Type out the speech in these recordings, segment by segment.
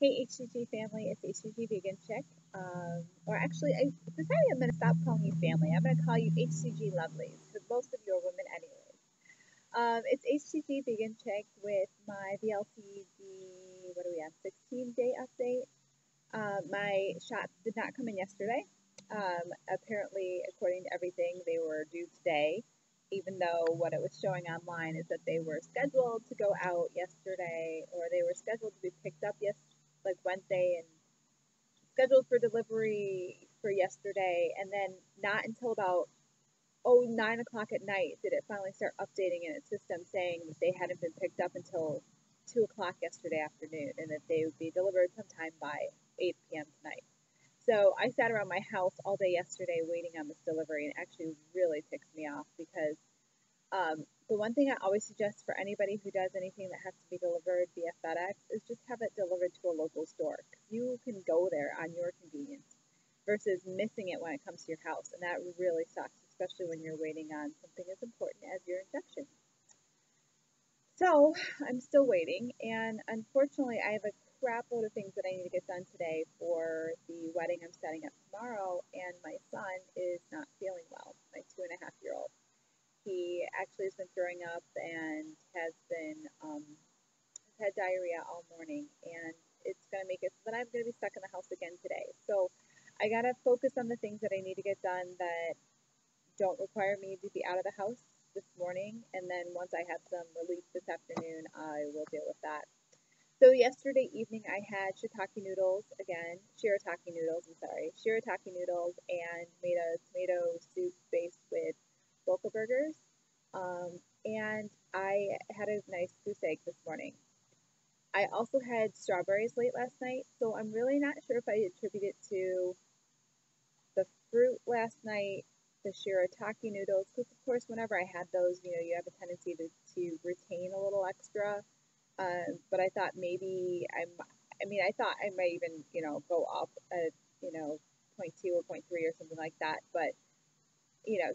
Hey HCG family, it's HCG Vegan Chick. Or actually, I decided I'm going to stop calling you family. I'm going to call you HCG Lovelies because most of you are women anyways. It's HCG Vegan Chick with my vlcd, what are we on, 16-day update. My shots did not come in yesterday. Apparently, according to everything, they were due today, even though what it was showing online is that they were scheduled to go out yesterday, or they were scheduled to be picked up like Wednesday, and scheduled for delivery for yesterday, and then not until about 9 o'clock at night did it finally start updating in its system saying that they hadn't been picked up until 2 o'clock yesterday afternoon, and that they would be delivered sometime by 8 p.m. tonight. So I sat around my house all day yesterday waiting on this delivery, and it actually really ticks me off because the one thing I always suggest for anybody who does anything that has to be delivered via FedEx is just have it delivered to a local store. You can go there on your convenience versus missing it when it comes to your house, and that really sucks, especially when you're waiting on something as important as your injection. So I'm still waiting, and unfortunately I have a crap load of things that I need to get done today for the wedding I'm setting up tomorrow, and my son is not feeling well, my 2.5-year-old. He actually has been throwing up and has had diarrhea all morning, and it's going to make it so that I'm going to be stuck in the house again today. So I got to focus on the things that I need to get done that don't require me to be out of the house this morning, and then once I have some relief this afternoon, I will deal with that. So yesterday evening I had shiratake noodles, and made a tomato soup based with burgers, and I had a nice goose egg this morning. I also had strawberries late last night, so I'm really not sure if I attribute it to the fruit last night, the shiratake noodles, because of course whenever I had those, you have a tendency to retain a little extra, but I thought maybe I thought I might even, go up at, 0.2 or 0.3 or something like that, but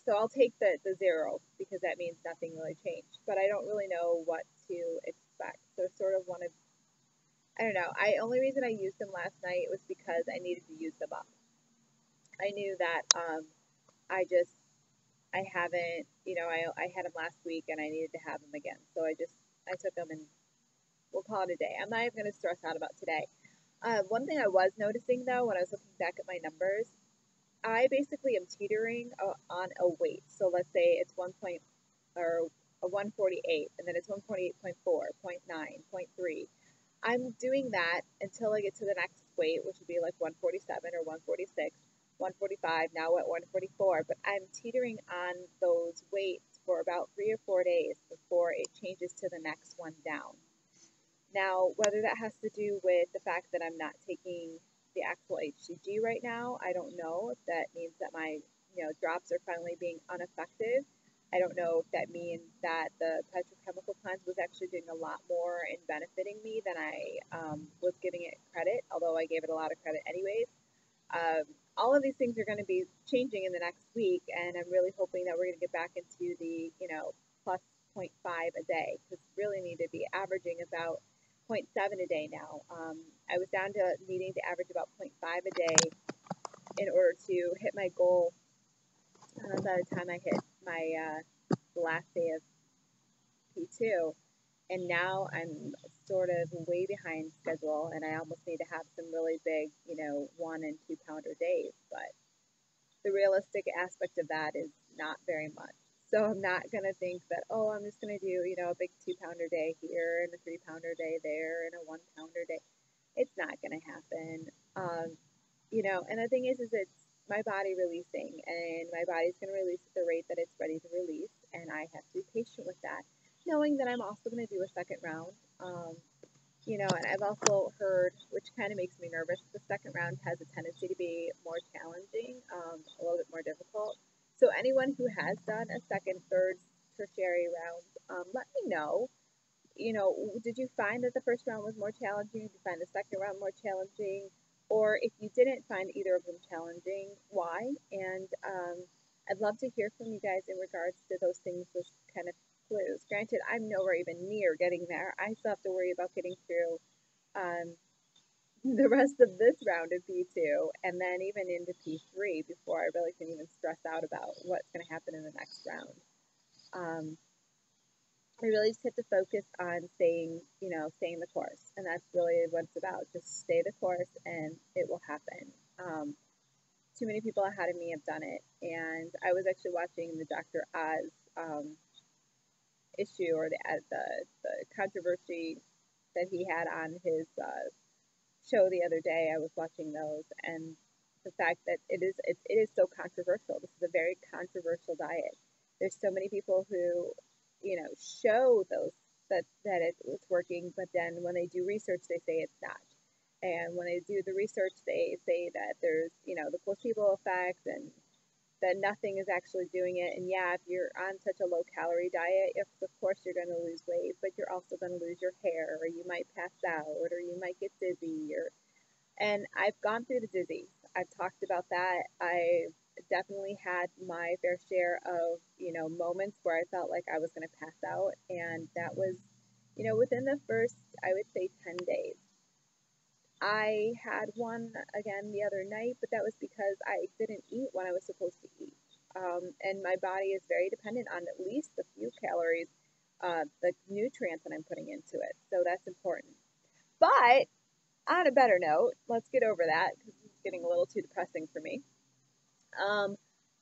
so I'll take the 0 because that means nothing really changed, but I don't really know what to expect. So sort of I don't know. Only reason I used them last night was because I needed to use them up. I knew that I haven't, I had them last week and I needed to have them again. So I took them, and we'll call it a day. I'm not even going to stress out about today. One thing I was noticing though, when I was looking back at my numbers, I basically am teetering on a weight. So let's say it's 148, and then it's 148.4, 0.9, 0.3. I'm doing that until I get to the next weight, which would be like 147 or 146, 145, now at 144. But I'm teetering on those weights for about 3 or 4 days before it changes to the next one down. Now, whether that has to do with the fact that I'm not taking the actual HCG right now, I don't know if that means that my drops are finally being ineffective. I don't know if that means that the petrochemical cleanse was actually doing a lot more in benefiting me than I was giving it credit, although I gave it a lot of credit anyways. All of these things are going to be changing in the next week, and I'm really hoping that we're going to get back into the plus 0.5 a day, because we really need to be averaging about 0.7 a day now. I was down to needing to average about 0.5 a day in order to hit my goal by the time I hit my last day of P2. And now I'm sort of way behind schedule, and I almost need to have some really big, 1 and 2 pounder days. But the realistic aspect of that is not very much. So I'm not going to think that, I'm just going to do, a big 2 pounder day here and a 3 pounder day there and a 1 pounder day. It's not going to happen. And the thing is it's my body releasing, and my body's going to release at the rate that it's ready to release, and I have to be patient with that, knowing that I'm also going to do a second round. And I've also heard, which kind of makes me nervous, the second round has a tendency to be more challenging, a little bit more difficult. So anyone who has done a second, third, tertiary round, let me know. Did you find that the first round was more challenging? Did you find the second round more challenging? Or if you didn't find either of them challenging, why? And I'd love to hear from you guys in regards to those things, those kind of clues. Granted, I'm nowhere even near getting there. I still have to worry about getting through the rest of this round of P2 and then even into P3 before I really can even stress out about what's going to happen in the next round. I really just have to focus on staying the course. And that's really what it's about. Just stay the course and it will happen. Too many people ahead of me have done it. And I was actually watching the Dr. Oz issue, or the controversy that he had on his show the other day. I was watching those, and the fact that it is so controversial. This is a very controversial diet. There's so many people who, show those that it's working, but then when they do research, they say it's not. And when they do the research, they say that there's, the placebo effect and that nothing is actually doing it. And yeah, if you're on such a low calorie diet, of course you're going to lose weight, but you're also going to lose your hair, or you might pass out, or you might get dizzy. And I've gone through the dizzy. I've talked about that. I've definitely had my fair share of, moments where I felt like I was going to pass out. And that was, within the first, I would say 10 days. I had one again the other night, but that was because I didn't eat when I was supposed to eat. And my body is very dependent on at least a few calories, the nutrients that I'm putting into it. So that's important. But on a better note, let's get over that because it's getting a little too depressing for me.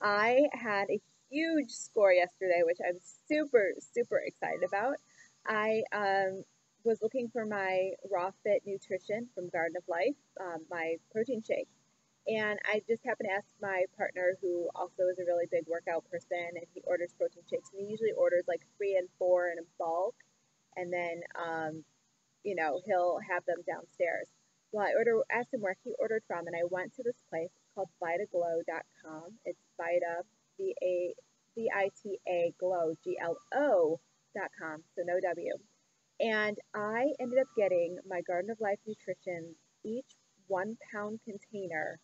I had a huge score yesterday, which I'm super, super excited about. I was looking for my Raw Fit Nutrition from Garden of Life, my protein shake. And I just happened to ask my partner, who also is a really big workout person, and he orders protein shakes. And he usually orders like 3 and 4 in a bulk. And then, he'll have them downstairs. Well, I asked him where he ordered from, and I went to this place. It's called vitaglow.com. It's Vita, V-I-T-A, glow, G-L-O.com, so no W. And I ended up getting my Garden of Life Nutrition, each 1 pound container,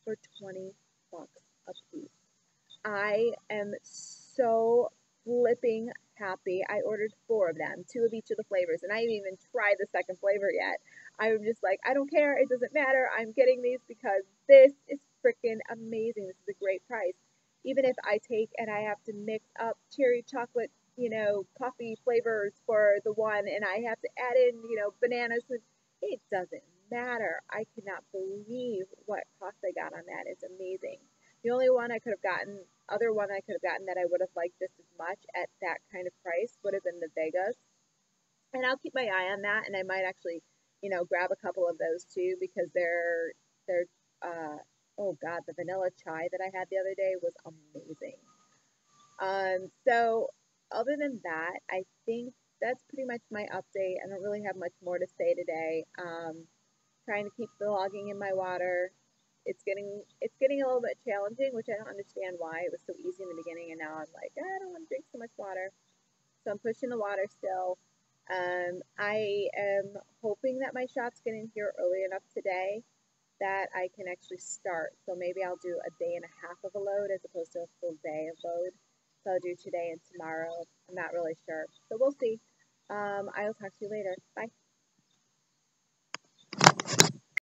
for $20 a piece. I am so flipping happy. I ordered 4 of them, 2 of each of the flavors, and I haven't even tried the second flavor yet. I'm just like, I don't care. It doesn't matter. I'm getting these because this is freaking amazing. This is a great price. Even if I take and I have to mix up cherry chocolate, coffee flavors for the one, and I have to add in, bananas, it doesn't matter. I cannot believe what cost I got on that. It's amazing. The only one I could have gotten, that I would have liked just as much at that kind of price would have been the Vegas. And I'll keep my eye on that, and I might actually, grab a couple of those too, because they're oh God, the vanilla chai that I had the other day was amazing. So other than that, I think that's pretty much my update. I don't really have much more to say today. Trying to keep the logging in my water. It's getting a little bit challenging, which I don't understand why. It was so easy in the beginning, and now I'm like, I don't want to drink so much water. So I'm pushing the water still. I am hoping that my shots get in here early enough today that I can actually start. So maybe I'll do a day and a half of a load as opposed to a full day of load. So I'll do today and tomorrow. I'm not really sure. So we'll see. I'll talk to you later. Bye.